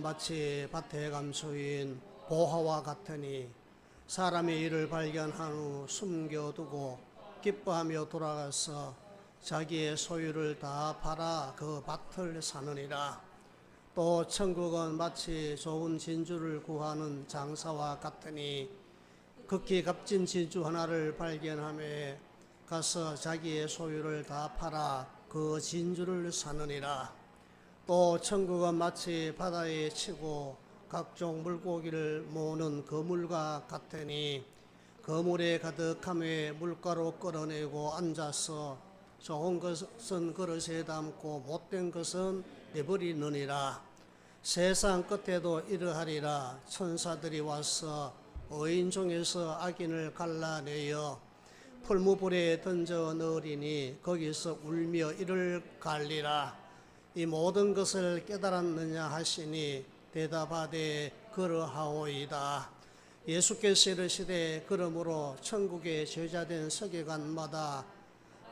마치 밭의 감초인 보화와 같으니 사람의 일을 발견한 후 숨겨두고 기뻐하며 돌아가서 자기의 소유를 다 팔아 그 밭을 사느니라. 또 천국은 마치 좋은 진주를 구하는 장사와 같으니 극히 값진 진주 하나를 발견하며 가서 자기의 소유를 다 팔아 그 진주를 사느니라. 또 천국은 마치 바다에 치고 각종 물고기를 모으는 그물과 같으니 그물에 가득함에 물가로 끌어내고 앉아서 좋은 것은 그릇에 담고 못된 것은 내버리느니라. 세상 끝에도 이러하리라. 천사들이 와서 의인 중에서 악인을 갈라내어 풀무불에 던져 넣으리니 거기서 울며 이를 갈리라. 이 모든 것을 깨달았느냐 하시니 대답하되 그러하오이다. 예수께서 이르시되 그러므로 천국의 제자된 서기관마다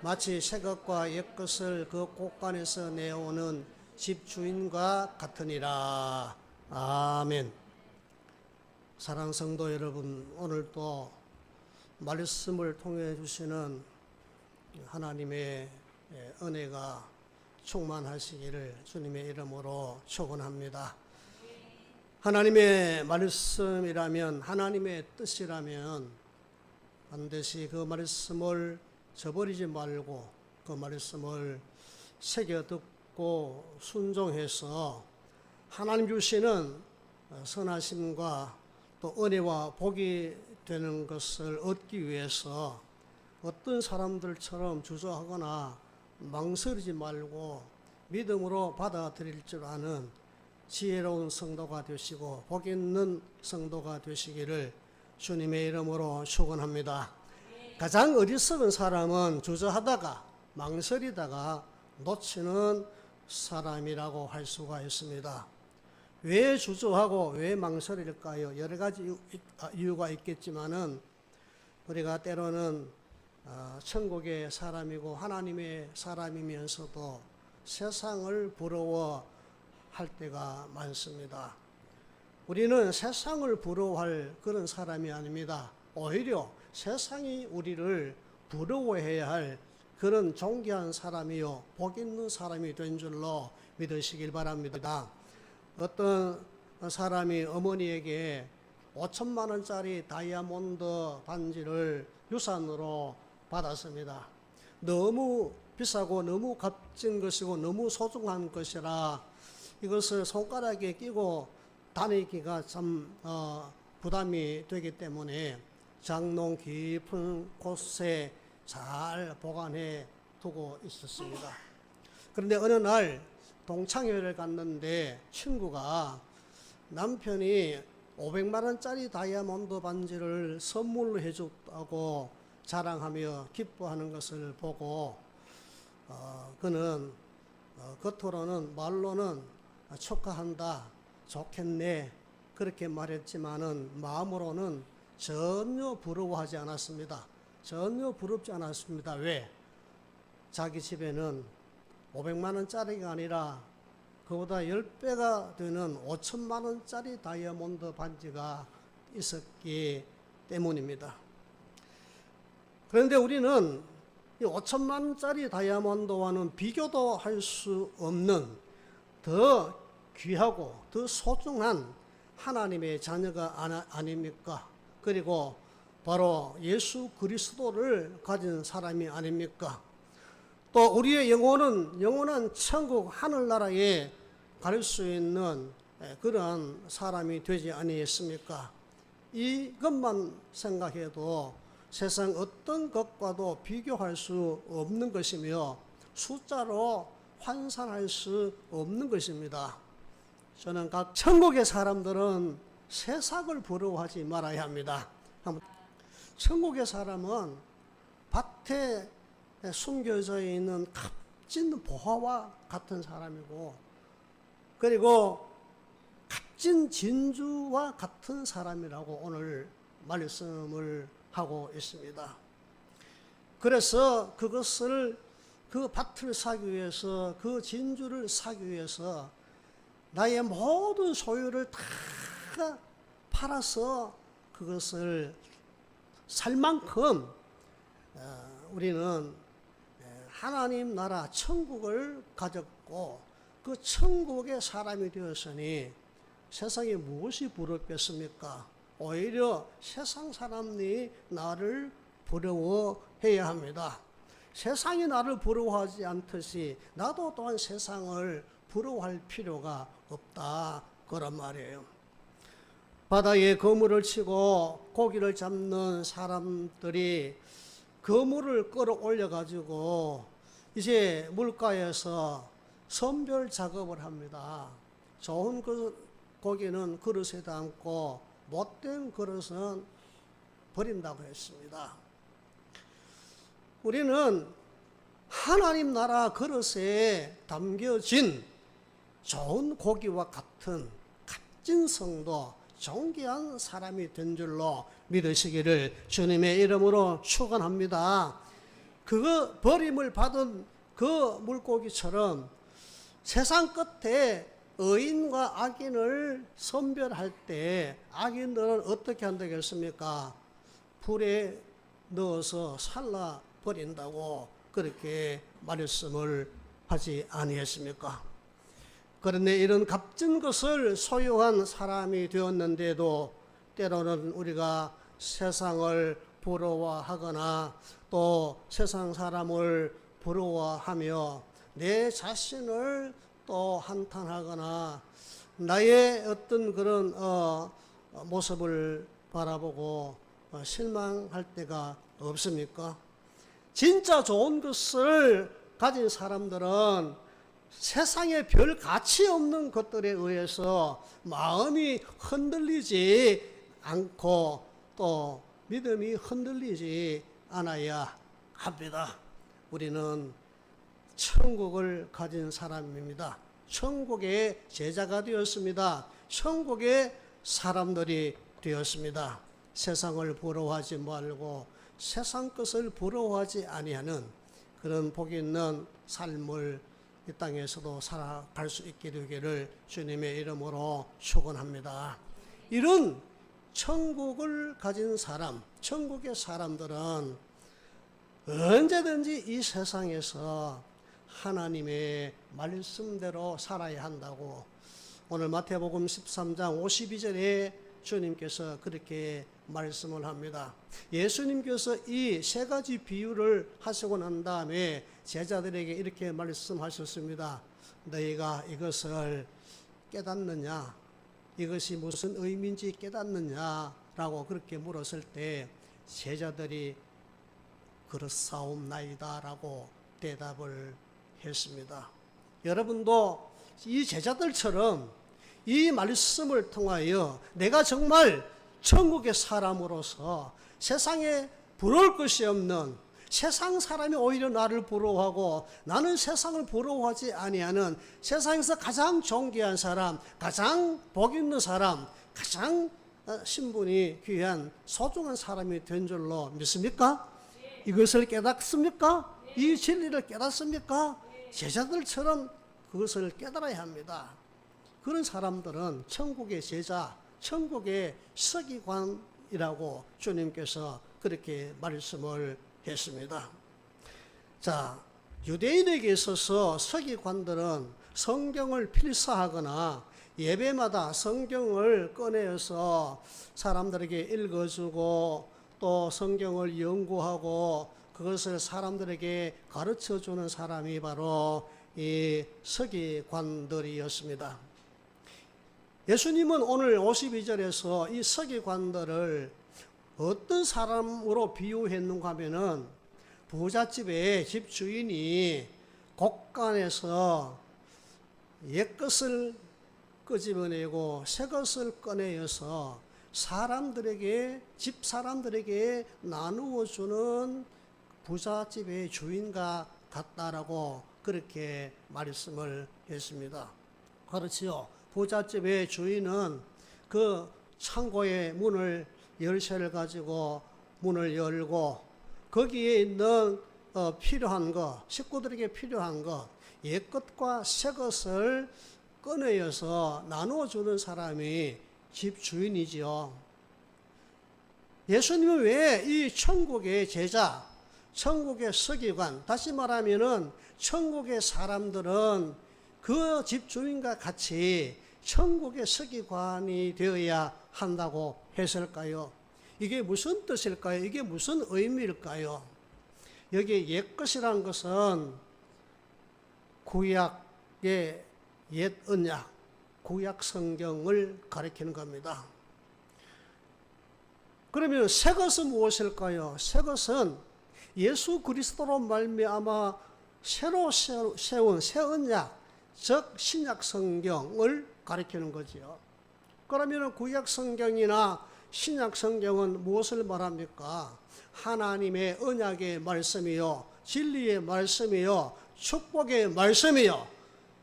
마치 새것과 옛것을 그 곳간에서 내오는 집주인과 같으니라. 아멘. 사랑하는 성도 여러분, 오늘도 말씀을 통해 주시는 하나님의 은혜가 충만하시기를 주님의 이름으로 축원합니다. 하나님의 말씀이라면, 하나님의 뜻이라면 반드시 그 말씀을 저버리지 말고 그 말씀을 새겨 듣고 순종해서 하나님 주시는 선하심과 또 은혜와 복이 되는 것을 얻기 위해서 어떤 사람들처럼 주저하거나 망설이지 말고 믿음으로 받아들일 줄 아는 지혜로운 성도가 되시고 복 있는 성도가 되시기를 주님의 이름으로 축원합니다. 가장 어리석은 사람은 주저하다가 망설이다가 놓치는 사람이라고 할 수가 있습니다. 왜 주저하고 왜 망설일까요? 여러 가지 이유가 있겠지만은 우리가 때로는 천국의 사람이고 하나님의 사람이면서도 세상을 부러워할 때가 많습니다. 우리는 세상을 부러워할 그런 사람이 아닙니다. 오히려 세상이 우리를 부러워해야 할 그런 존귀한 사람이요 복 있는 사람이 된 줄로 믿으시길 바랍니다. 어떤 사람이 어머니에게 5천만 원짜리 다이아몬드 반지를 유산으로 받았습니다. 너무 비싸고 너무 값진 것이고 너무 소중한 것이라 이것을 손가락에 끼고 다니기가 참 부담이 되기 때문에 장롱 깊은 곳에 잘 보관해 두고 있었습니다. 그런데 어느 날 동창회를 갔는데 친구가 남편이 500만 원짜리 다이아몬드 반지를 선물로 해줬다고 자랑하며 기뻐하는 것을 보고 그는 겉으로는 말로는 축하한다, 좋겠네 그렇게 말했지만은 마음으로는 전혀 부러워하지 않았습니다. 전혀 부럽지 않았습니다. 왜? 자기 집에는 500만 원짜리가 아니라 그보다 10배가 되는 5천만 원짜리 다이아몬드 반지가 있었기 때문입니다. 그런데 우리는 이 5천만 원짜리 다이아몬드와는 비교도 할 수 없는 더 귀하고 더 소중한 하나님의 자녀가 아닙니까? 그리고 바로 예수 그리스도를 가진 사람이 아닙니까? 또 우리의 영혼은 영원한 천국 하늘나라에 갈 수 있는 그런 사람이 되지 아니겠습니까? 이것만 생각해도 세상 어떤 것과도 비교할 수 없는 것이며 숫자로 환산할 수 없는 것입니다. 저는 각 천국의 사람들은 세상을 부러워하지 말아야 합니다. 천국의 사람은 밭에 숨겨져 있는 값진 보화와 같은 사람이고 그리고 값진 진주와 같은 사람이라고 오늘 말씀을 하고 있습니다. 그래서 그 밭을 사기 위해서 그 진주를 사기 위해서 나의 모든 소유를 다 팔아서 그것을 살 만큼 우리는 하나님 나라 천국을 가졌고 그 천국의 사람이 되었으니 세상에 무엇이 부럽겠습니까? 오히려 세상 사람들이 나를 부러워해야 합니다. 세상이 나를 부러워하지 않듯이 나도 또한 세상을 부러워할 필요가 없다, 그런 말이에요. 바다에 그물을 치고 고기를 잡는 사람들이 그물을 끌어올려 가지고 이제 물가에서 선별 작업을 합니다. 좋은 고기는 그릇에 담고 못된 그릇은 버린다고 했습니다. 우리는 하나님 나라 그릇에 담겨진 좋은 고기와 같은 값진 성도, 존귀한 사람이 된 줄로 믿으시기를 주님의 이름으로 축원합니다. 그거 버림을 받은 그 물고기처럼 세상 끝에 의인과 악인을 선별할 때 악인들은 어떻게 한다겠습니까? 불에 넣어서 살라 버린다고 그렇게 말씀을 하지 아니했습니까? 그런데 이런 값진 것을 소유한 사람이 되었는데도 때로는 우리가 세상을 부러워하거나 또 세상 사람을 부러워하며 내 자신을 또 한탄하거나 나의 어떤 그런 모습을 바라보고 실망할 때가 없습니까? 진짜 좋은 것을 가진 사람들은 세상에 별 가치 없는 것들에 의해서 마음이 흔들리지 않고 또 믿음이 흔들리지 않아야 합니다. 우리는 천국을 가진 사람입니다. 천국의 제자가 되었습니다. 천국의 사람들이 되었습니다. 세상을 부러워하지 말고 세상 것을 부러워하지 아니하는 그런 복 있는 삶을 이 땅에서도 살아갈 수 있게 되기를 주님의 이름으로 축원합니다. 이런 천국을 가진 사람, 천국의 사람들은 언제든지 이 세상에서 하나님의 말씀대로 살아야 한다고 오늘 마태복음 13장 52절에 주님께서 그렇게 말씀을 합니다. 예수님께서 이 세 가지 비유를 하시고 난 다음에 제자들에게 이렇게 말씀하셨습니다. 너희가 이것을 깨닫느냐? 이것이 무슨 의미인지 깨닫느냐? 라고 그렇게 물었을 때 제자들이 그렇사옵나이다 라고 대답을 했습니다. 여러분도 이 제자들처럼 이 말씀을 통하여 내가 정말 천국의 사람으로서 세상에 부러울 것이 없는 세상 사람이 오히려 나를 부러워하고 나는 세상을 부러워하지 아니하는 세상에서 가장 존귀한 사람, 가장 복 있는 사람, 가장 신분이 귀한 소중한 사람이 된 줄로 믿습니까? 이것을 깨닫습니까? 이 진리를 깨닫습니까? 제자들처럼 그것을 깨달아야 합니다. 그런 사람들은 천국의 제자, 천국의 서기관이라고 주님께서 그렇게 말씀을 했습니다. 자, 유대인에게 있어서 서기관들은 성경을 필사하거나 예배마다 성경을 꺼내서 사람들에게 읽어주고 또 성경을 연구하고 그것을 사람들에게 가르쳐주는 사람이 바로 이 서기관들이었습니다. 예수님은 오늘 52절에서 이 서기관들을 어떤 사람으로 비유했는가 하면은 부잣집의 집주인이 곳간에서 옛것을 끄집어내고 새것을 꺼내어서 사람들에게, 집 사람들에게 나누어 주는 부잣집의 주인과 같다라고 그렇게 말씀을 했습니다. 그렇지요. 부잣집의 주인은 그 창고의 문을 열쇠를 가지고 문을 열고 거기에 있는 필요한 것, 식구들에게 필요한 것, 옛것과 새것을 꺼내어서 나누어주는 사람이 집주인이지요. 예수님은 왜 이 천국의 제자, 천국의 서기관, 다시 말하면은 천국의 사람들은 그 집주인과 같이 천국의 서기관이 되어야 한다고 했을까요? 이게 무슨 뜻일까요? 이게 무슨 의미일까요? 여기 옛것이라는 것은 구약의 옛 언약, 구약 성경을 가리키는 겁니다. 그러면 새 것은 무엇일까요? 새 것은 예수 그리스도로 말미암아 새로 세운 새 언약, 즉 신약 성경을 가리키는 거지요. 그러면 구약 성경이나 신약 성경은 무엇을 말합니까? 하나님의 언약의 말씀이요, 진리의 말씀이요, 축복의 말씀이요,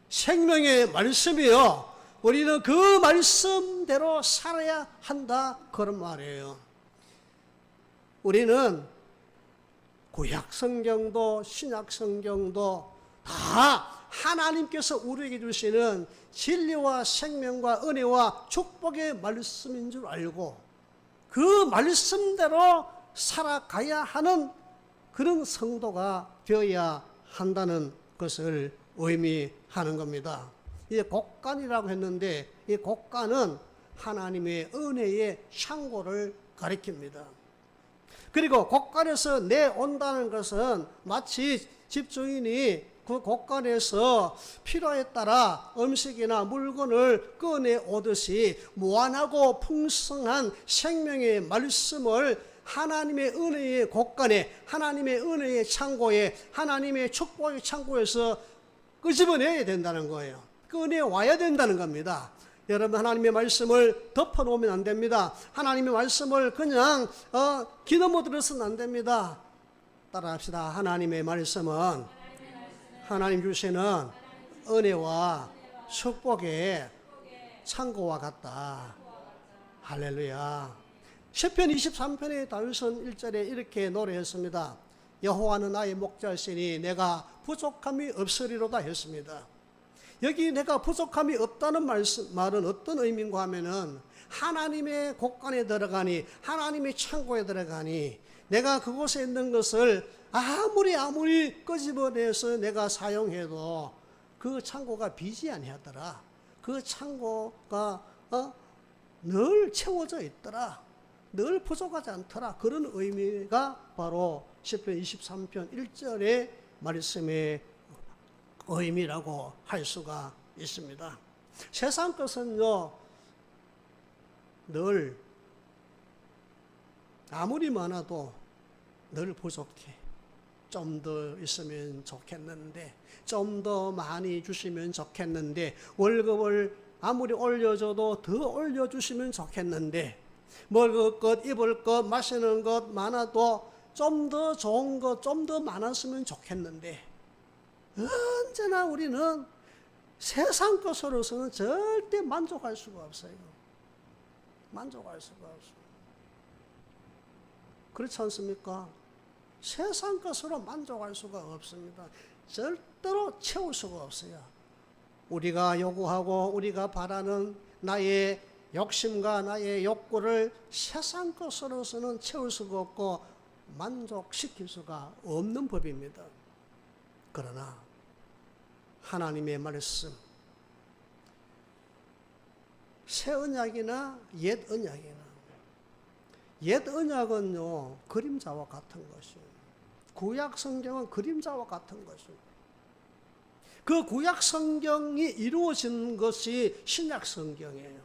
생명의 말씀이요, 우리는 그 말씀대로 살아야 한다, 그런 말이에요. 우리는 구약 성경도 신약 성경도 다 하나님께서 우리에게 주시는 진리와 생명과 은혜와 축복의 말씀인 줄 알고 그 말씀대로 살아가야 하는 그런 성도가 되어야 한다는 것을 의미하는 겁니다. 이제 곡간이라고 했는데 이 곡간은 하나님의 은혜의 창고를 가리킵니다. 그리고 곡간에서 내온다는 것은 마치 집주인이 그 곡간에서 필요에 따라 음식이나 물건을 꺼내 오듯이 무한하고 풍성한 생명의 말씀을 하나님의 은혜의 곡간에, 하나님의 은혜의 창고에, 하나님의 축복의 창고에서 끄집어내야 된다는 거예요. 꺼내와야 된다는 겁니다. 여러분, 하나님의 말씀을 덮어놓으면 안 됩니다. 하나님의 말씀을 그냥 기넘어 들어서는 안 됩니다. 따라합시다. 하나님의 말씀은 하나님 주시는 은혜와 축복의 창고와 같다. 할렐루야. 시편 23편의 다윗은 1절에 이렇게 노래했습니다. 여호와는 나의 목자시니 내가 부족함이 없으리로다 했습니다. 여기 내가 부족함이 없다는 말은 어떤 의미인가 하면은 하나님의 곡간에 들어가니, 하나님의 창고에 들어가니, 내가 그곳에 있는 것을 아무리 끄집어내서 내가 사용해도 그 창고가 비지 아니하더라. 그 창고가 늘 채워져 있더라. 늘 부족하지 않더라. 그런 의미가 바로 시편 23편 1절의 말씀의 의미라고 할 수가 있습니다. 세상 것은요, 늘 아무리 많아도 늘 부족해. 좀 더 있으면 좋겠는데, 좀 더 많이 주시면 좋겠는데, 월급을 아무리 올려줘도 더 올려주시면 좋겠는데, 먹을 것, 입을 것, 마시는 것 많아도 좀 더 좋은 것, 좀 더 많았으면 좋겠는데, 언제나 우리는 세상 것으로서는 절대 만족할 수가 없어요. 만족할 수가 없어요. 그렇지 않습니까? 세상 것으로 만족할 수가 없습니다. 절대로 채울 수가 없어요. 우리가 요구하고 우리가 바라는 나의 욕심과 나의 욕구를 세상 것으로서는 채울 수가 없고 만족시킬 수가 없는 법입니다. 그러나 하나님의 말씀, 새 언약이나 옛 언약이나, 옛 언약은요 그림자와 같은 것이에요. 구약 성경은 그림자와 같은 것이에요. 그 구약 성경이 이루어진 것이 신약 성경이에요.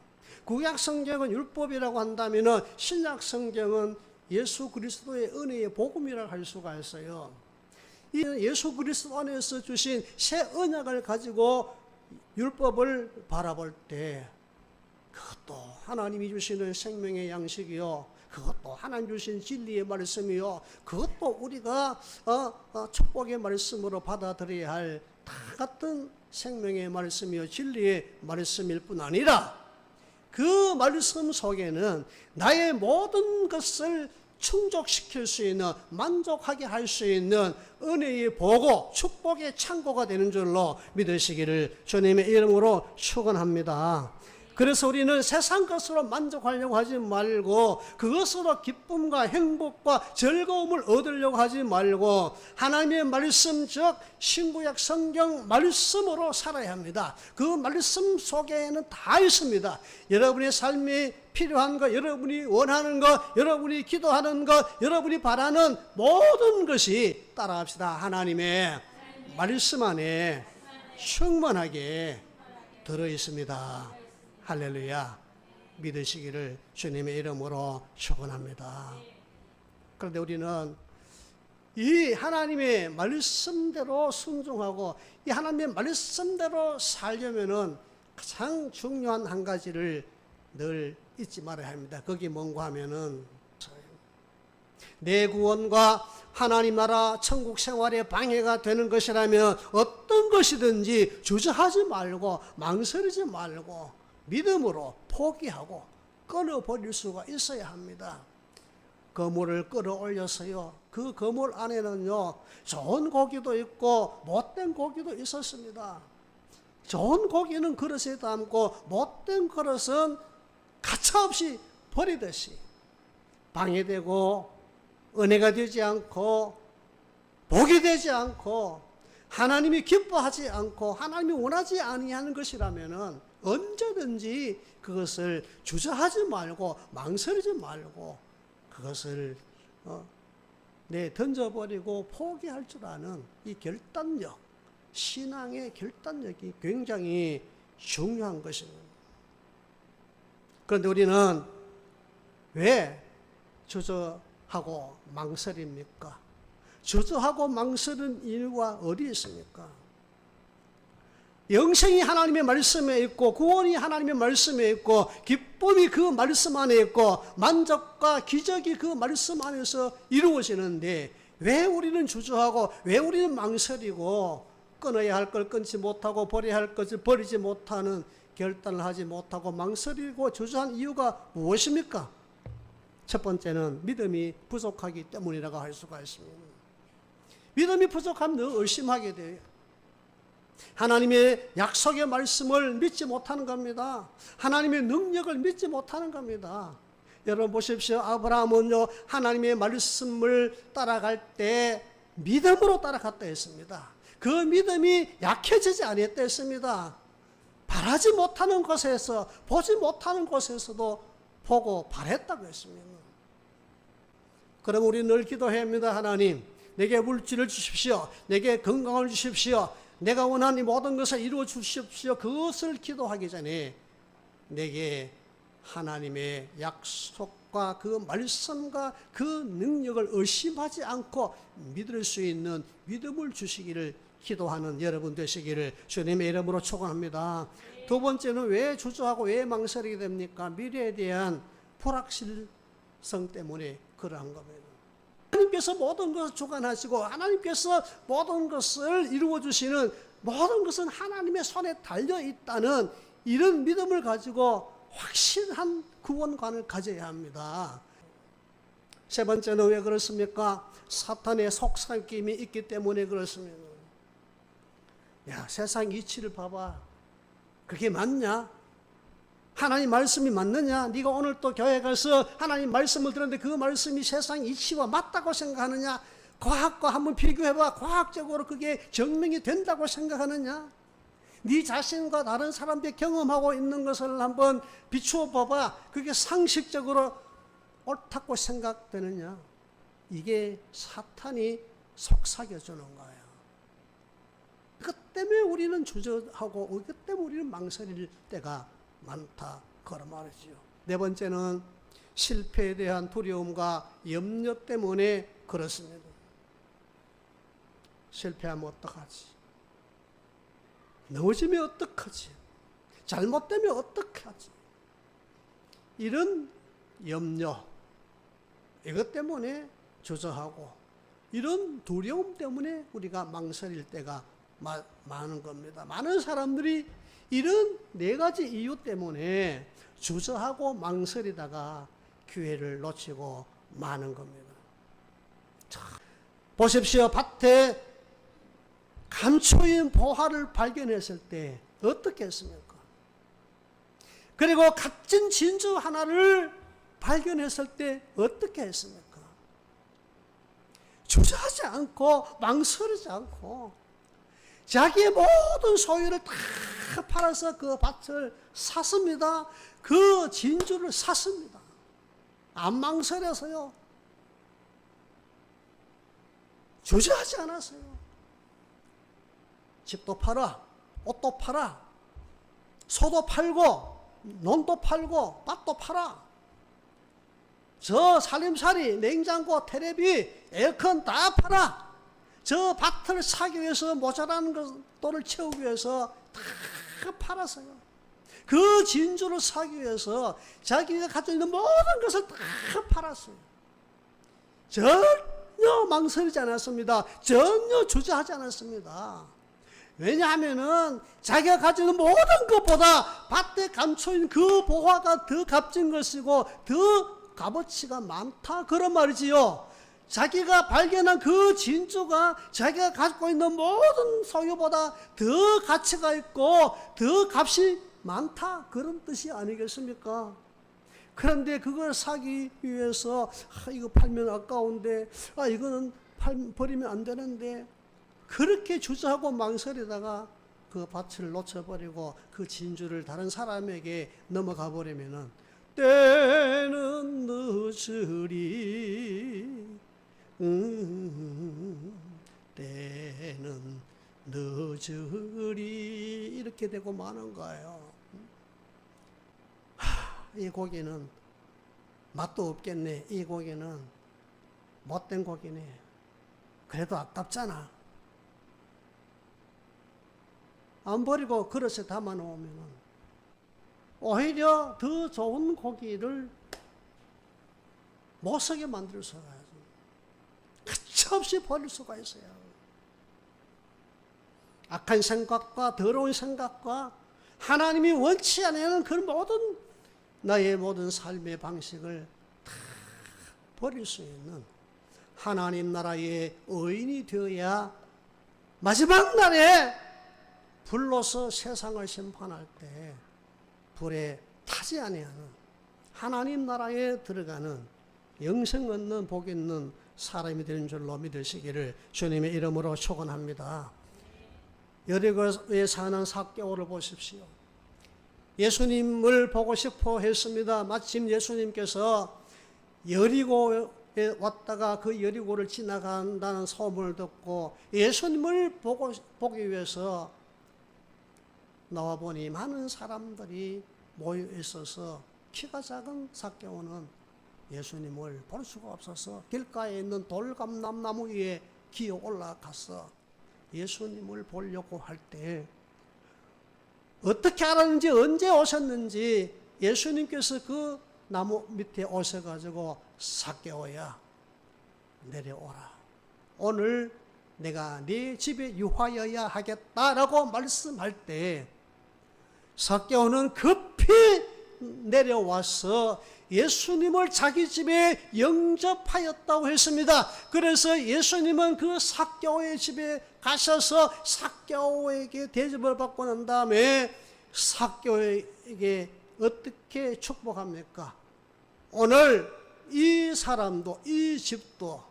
구약 성경은 율법이라고 한다면 신약 성경은 예수 그리스도의 은혜의 복음이라고 할 수가 있어요. 이 예수 그리스도 안에서 주신 새 언약을 가지고 율법을 바라볼 때 그것도 하나님이 주시는 생명의 양식이요, 그것도 하나님 주신 진리의 말씀이요, 그것도 우리가 축복의 말씀으로 받아들여야 할 다 같은 생명의 말씀이요 진리의 말씀일 뿐 아니라 그 말씀 속에는 나의 모든 것을 충족시킬 수 있는, 만족하게 할 수 있는 은혜의 보고 축복의 창고가 되는 줄로 믿으시기를 주님의 이름으로 축원합니다. 그래서 우리는 세상 것으로 만족하려고 하지 말고 그것으로 기쁨과 행복과 즐거움을 얻으려고 하지 말고 하나님의 말씀, 즉 신구약 성경 말씀으로 살아야 합니다. 그 말씀 속에는 다 있습니다. 여러분의 삶이 필요한 것, 여러분이 원하는 것, 여러분이 기도하는 것, 여러분이 바라는 모든 것이 따라합시다. 하나님의 말씀 안에 충만하게 들어있습니다. 할렐루야. 믿으시기를 주님의 이름으로 축원합니다. 그런데 우리는 이 하나님의 말씀대로 순종하고 이 하나님의 말씀대로 살려면은 가장 중요한 한 가지를 늘 잊지 말아야 합니다. 그게 뭔가 하면은 내 구원과 하나님 나라 천국 생활에 방해가 되는 것이라면 어떤 것이든지 주저하지 말고 망설이지 말고 믿음으로 포기하고 끊어버릴 수가 있어야 합니다. 거물을 끌어올려서요, 그 거물 안에는요 좋은 고기도 있고 못된 고기도 있었습니다. 좋은 고기는 그릇에 담고 못된 그릇은 가차없이 버리듯이 방해되고 은혜가 되지 않고 복이 되지 않고 하나님이 기뻐하지 않고 하나님이 원하지 아니하는 것이라면은 언제든지 그것을 주저하지 말고 망설이지 말고 그것을 던져버리고 포기할 줄 아는 이 결단력, 신앙의 결단력이 굉장히 중요한 것입니다. 그런데 우리는 왜 주저하고 망설입니까? 주저하고 망설인 이유가 어디 있습니까? 영생이 하나님의 말씀에 있고 구원이 하나님의 말씀에 있고 기쁨이 그 말씀 안에 있고 만족과 기적이 그 말씀 안에서 이루어지는데 왜 우리는 주저하고 왜 우리는 망설이고 끊어야 할 걸 끊지 못하고 버려야 할 것을 버리지 못하는 결단을 하지 못하고 망설이고 주저한 이유가 무엇입니까? 첫 번째는 믿음이 부족하기 때문이라고 할 수가 있습니다. 믿음이 부족하면 늘 의심하게 돼요. 하나님의 약속의 말씀을 믿지 못하는 겁니다. 하나님의 능력을 믿지 못하는 겁니다. 여러분 보십시오. 아브라함은요 하나님의 말씀을 따라갈 때 믿음으로 따라갔다 했습니다. 그 믿음이 약해지지 아니했다 했습니다. 바라지 못하는 곳에서 보지 못하는 곳에서도 보고 바랬다고 했습니다. 그럼 우리 늘 기도해야 합니다. 하나님 내게 물질을 주십시오. 내게 건강을 주십시오. 내가 원하는 모든 것을 이루어 주십시오. 그것을 기도하기 전에 내게 하나님의 약속과 그 말씀과 그 능력을 의심하지 않고 믿을 수 있는 믿음을 주시기를 기도하는 여러분 되시기를 주님의 이름으로 축원합니다. 두 번째는 왜 주저하고 왜 망설이게 됩니까? 미래에 대한 불확실성 때문에 그러한 겁니다. 하나님께서 모든 것을 주관하시고 하나님께서 모든 것을 이루어주시는 모든 것은 하나님의 손에 달려있다는 이런 믿음을 가지고 확실한 구원관을 가져야 합니다. 세 번째는 왜 그렇습니까? 사탄의 속삭임이 있기 때문에 그렇습니다. 야, 세상 이치를 봐봐. 그게 맞냐? 하나님 말씀이 맞느냐? 네가 오늘 또 교회 가서 하나님 말씀을 들었는데 그 말씀이 세상 이치와 맞다고 생각하느냐? 과학과 한번 비교해봐. 과학적으로 그게 증명이 된다고 생각하느냐? 네 자신과 다른 사람들이 경험하고 있는 것을 한번 비추어 봐봐. 그게 상식적으로 옳다고 생각되느냐? 이게 사탄이 속삭여주는 거예요. 그것 때문에 우리는 주저하고 그것 때문에 우리는 망설일 때가 많다 그런 말이죠. 네 번째는 실패에 대한 두려움과 염려 때문에 그렇습니다. 실패하면 어떡하지? 넘어지면 어떡하지? 잘못되면 어떡하지? 이런 염려, 이것 때문에 주저하고 이런 두려움 때문에 우리가 망설일 때가 많은 겁니다. 많은 사람들이 이런 네 가지 이유 때문에 주저하고 망설이다가 기회를 놓치고 많은 겁니다. 자, 보십시오. 밭에 감추인 보화를 발견했을 때 어떻게 했습니까? 그리고 값진 진주 하나를 발견했을 때 어떻게 했습니까? 주저하지 않고 망설이지 않고 자기의 모든 소유를 다 팔아서 그 밭을 샀습니다. 그 진주를 샀습니다. 안 망설여서요. 주저하지 않았어요. 집도 팔아, 옷도 팔아, 소도 팔고, 논도 팔고, 밭도 팔아. 저 살림살이, 냉장고, 테레비, 에어컨 다 팔아. 저 밭을 사기 위해서 모자라는 돈을 채우기 위해서 다 팔았어요. 그 진주를 사기 위해서 자기가 가지고 있는 모든 것을 다 팔았어요. 전혀 망설이지 않았습니다. 전혀 주저하지 않았습니다. 왜냐하면은 자기가 가지고 있는 모든 것보다 밭에 감춰있는 그 보화가 더 값진 것이고 더 값어치가 많다, 그런 말이지요. 자기가 발견한 그 진주가 자기가 갖고 있는 모든 소유보다 더 가치가 있고 더 값이 많다, 그런 뜻이 아니겠습니까? 그런데 그걸 사기 위해서 이거 팔면 아까운데, 이거는 버리면 안 되는데, 그렇게 주저하고 망설이다가 그 밭을 놓쳐버리고 그 진주를 다른 사람에게 넘어가 버리면은 때는 늦으리, 때는 늦으리, 이렇게 되고 마는 거예요. 이 고기는 맛도 없겠네. 이 고기는 못된 고기네. 그래도 아깝잖아. 안 버리고 그릇에 담아 놓으면 오히려 더 좋은 고기를 못 쓰게 만들 수가 있어요. 가차없이 버릴 수가 있어요. 악한 생각과 더러운 생각과 하나님이 원치 않는 그 모든 나의 모든 삶의 방식을 다 버릴 수 있는 하나님 나라의 의인이 되어야 마지막 날에 불로서 세상을 심판할 때 불에 타지 아니하는 하나님 나라에 들어가는 영생 얻는 복 있는 사람이 되는 줄로 믿으시기를 주님의 이름으로 축원합니다. 여리고에 사는 삭개오를 보십시오. 예수님을 보고 싶어 했습니다. 마침 예수님께서 여리고에 왔다가 그 여리고를 지나간다는 소문을 듣고 예수님을 보기 위해서 나와보니 많은 사람들이 모여 있어서 키가 작은 삭개오는 예수님을 볼 수가 없어서 길가에 있는 돌감람나무 위에 기어 올라가서 예수님을 보려고 할 때 어떻게 알았는지, 언제 오셨는지 예수님께서 그 나무 밑에 오셔가지고 삭개오야 내려오라. 오늘 내가 네 집에 유하여야 하겠다라고 말씀할 때 삭개오는 급히 내려와서 예수님을 자기 집에 영접하였다고 했습니다. 그래서 예수님은 그 삭개오의 집에 가셔서 삭개오에게 대접을 받고 난 다음에 삭개오에게 어떻게 축복합니까? 오늘 이 사람도 이 집도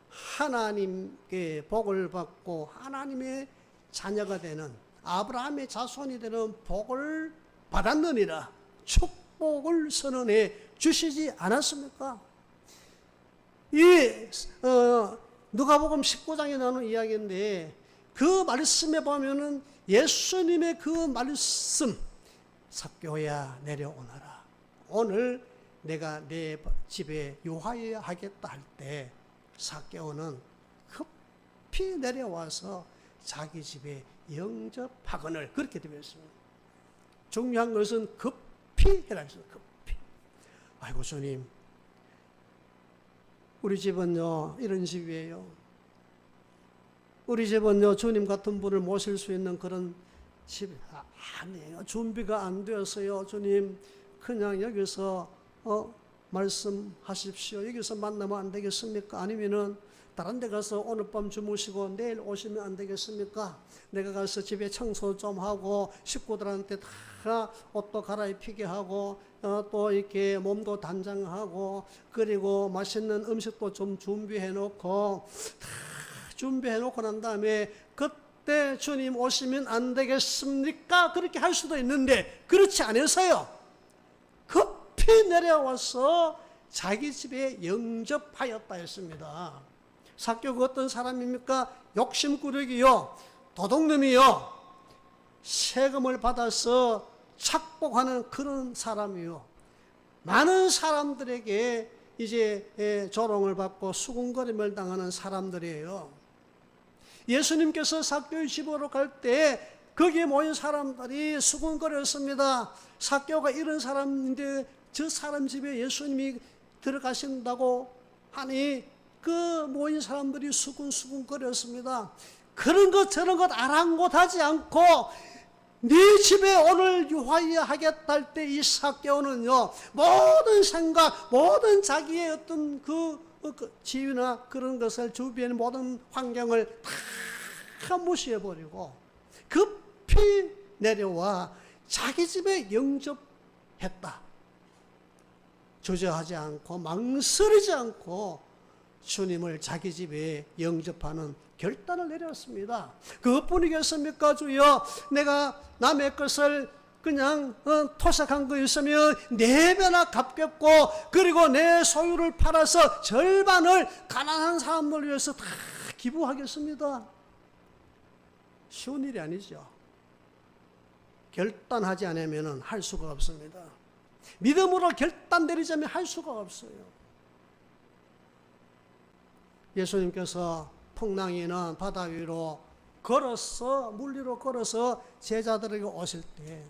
하나님께 복을 받고 하나님의 자녀가 되는 아브라함의 자손이 되는 복을 받았느니라 축복을 선언해 주시지 않았습니까? 누가복음 19장에 나오는 이야기인데 그 말씀에 보면은 예수님의 그 말씀, 삭개오야 내려오너라. 오늘 내가 내 집에 유하여야 하겠다 할 때 삭개오는 급히 내려와서 자기 집에 영접하거늘 그렇게 되어 있습니다. 중요한 것은 급히 해라 했어요. 급히. 아이고 주님, 우리 집은요 이런 집이에요. 우리 집은요 주님 같은 분을 모실 수 있는 그런 집이 아니에요. 준비가 안 되었어요. 주님, 그냥 여기서 말씀하십시오. 여기서 만나면 안 되겠습니까? 아니면은 다른 데 가서 오늘 밤 주무시고 내일 오시면 안 되겠습니까? 내가 가서 집에 청소 좀 하고 식구들한테 다 옷도 갈아입히게 하고 또 이렇게 몸도 단장하고 그리고 맛있는 음식도 좀 준비해 놓고 다 준비해 놓고 난 다음에 그때 주님 오시면 안 되겠습니까? 그렇게 할 수도 있는데 그렇지 않아서요. 급히 내려와서 자기 집에 영접하였다 했습니다. 삭개오가 어떤 사람입니까? 욕심꾸러기요, 도둑놈이요, 세금을 받아서 착복하는 그런 사람이요. 많은 사람들에게 이제 조롱을 받고 수군거림을 당하는 사람들이에요. 예수님께서 삭개오의 집으로 갈 때 거기에 모인 사람들이 수군거렸습니다. 삭개오가 이런 사람인데 저 사람 집에 예수님이 들어가신다고 하니 그 모인 사람들이 수군수군거렸습니다. 그런 것 저런 것 아랑곳하지 않고 네 집에 오늘 유하여 하겠다 할 때 이 삭개오는요, 모든 생각, 모든 자기의 어떤 그 지위나 그런 것을 주변의 모든 환경을 다 무시해버리고 급히 내려와 자기 집에 영접했다. 주저하지 않고 망설이지 않고 주님을 자기 집에 영접하는 결단을 내렸습니다. 그것뿐이겠습니까? 주여, 내가 남의 것을 그냥 토색한 거 있으면 4배나 갚겠고 그리고 내 소유를 팔아서 절반을 가난한 사람들 위해서 다 기부하겠습니다. 쉬운 일이 아니죠. 결단하지 않으면 할 수가 없습니다. 믿음으로 결단 내리자면 할 수가 없어요. 예수님께서 풍랑이는 바다 위로 걸어서 물 위로 걸어서 제자들에게 오실 때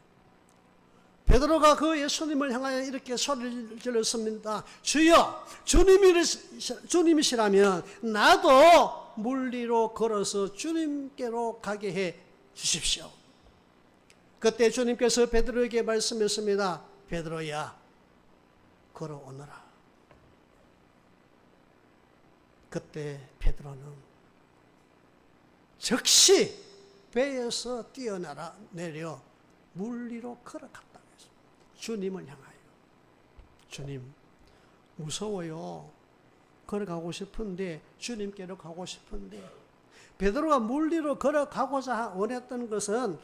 베드로가 그 예수님을 향하여 이렇게 소리를 질렀습니다. 주여, 주님이시라면 나도 물 위로 걸어서 주님께로 가게 해 주십시오. 그때 주님께서 베드로에게 말씀했습니다. 베드로야, 걸어오너라. 그때 베드로는 즉시 배에서 뛰어내려 물 위로 걸어갔다. 주님을 향하여. 주님, 무서워요. 걸어가고 싶은데, 주님께로 가고 싶은데. 베드로가 물 위로 걸어가고자 원했던 것은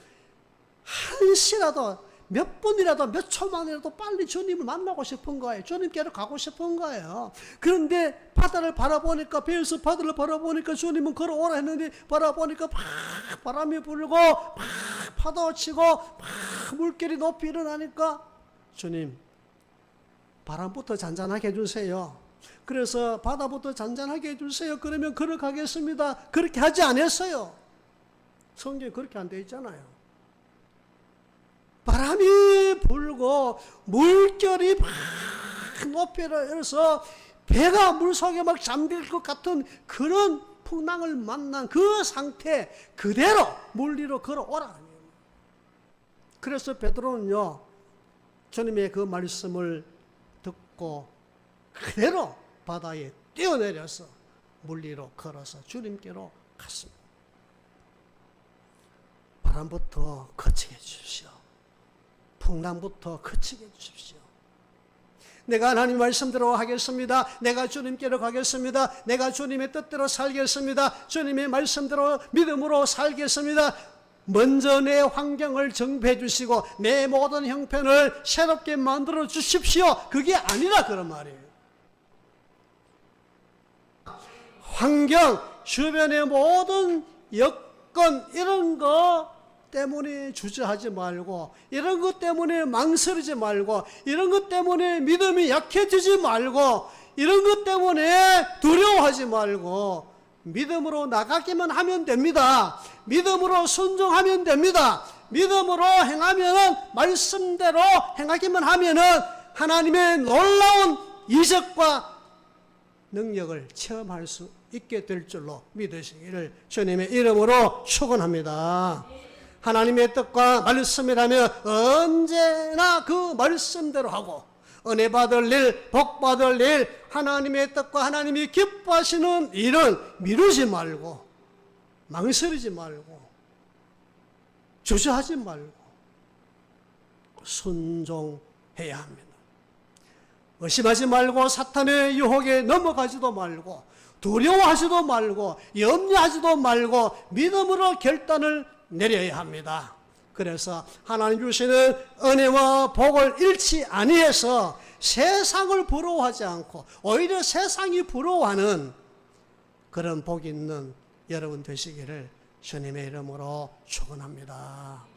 한시라도, 몇 분이라도, 몇 초만이라도 빨리 주님을 만나고 싶은 거예요. 주님께로 가고 싶은 거예요. 그런데 바다를 바라보니까, 배에서 바다를 바라보니까 주님은 걸어오라 했는데, 바라보니까 막 바람이 불고, 막 파도 치고, 막 물결이 높이 일어나니까, 주님, 바람부터 잔잔하게 해주세요. 그래서 바다부터 잔잔하게 해주세요. 그러면 걸어가겠습니다. 그렇게 하지 않았어요. 성경에 그렇게 안 되어 있잖아요. 바람이 불고 물결이 막 높이 일어서 배가 물속에 막 잠길 것 같은 그런 풍랑을 만난 그 상태 그대로 물 위로 걸어오라. 그래서 베드로는요, 주님의 그 말씀을 듣고 그대로 바다에 뛰어내려서 물 위로 걸어서 주님께로 갔습니다. 바람부터 그치게 해주십시오. 풍랑부터 그치게 해주십시오. 내가 하나님 말씀대로 하겠습니다. 내가 주님께로 가겠습니다. 내가 주님의 뜻대로 살겠습니다. 주님의 말씀대로 믿음으로 살겠습니다. 먼저 내 환경을 정비해 주시고 내 모든 형편을 새롭게 만들어 주십시오. 그게 아니라 그런 말이에요. 환경, 주변의 모든 여건 이런 거 때문에 주저하지 말고, 이런 것 때문에 망설이지 말고, 이런 것 때문에 믿음이 약해지지 말고, 이런 것 때문에 두려워하지 말고 믿음으로 나가기만 하면 됩니다. 믿음으로 순종하면 됩니다. 믿음으로 행하면, 말씀대로 행하기만 하면 하나님의 놀라운 이적과 능력을 체험할 수 있게 될 줄로 믿으시기를 주님의 이름으로 축원합니다. 하나님의 뜻과 말씀이라면 언제나 그 말씀대로 하고 은혜 받을 일, 복 받을 일, 하나님의 뜻과 하나님이 기뻐하시는 일은 미루지 말고, 망설이지 말고, 주저하지 말고 순종해야 합니다. 의심하지 말고 사탄의 유혹에 넘어가지도 말고 두려워하지도 말고 염려하지도 말고 믿음으로 결단을 내려야 합니다. 그래서 하나님 주시는 은혜와 복을 잃지 아니해서 세상을 부러워하지 않고 오히려 세상이 부러워하는 그런 복이 있는 여러분 되시기를 주님의 이름으로 축원합니다.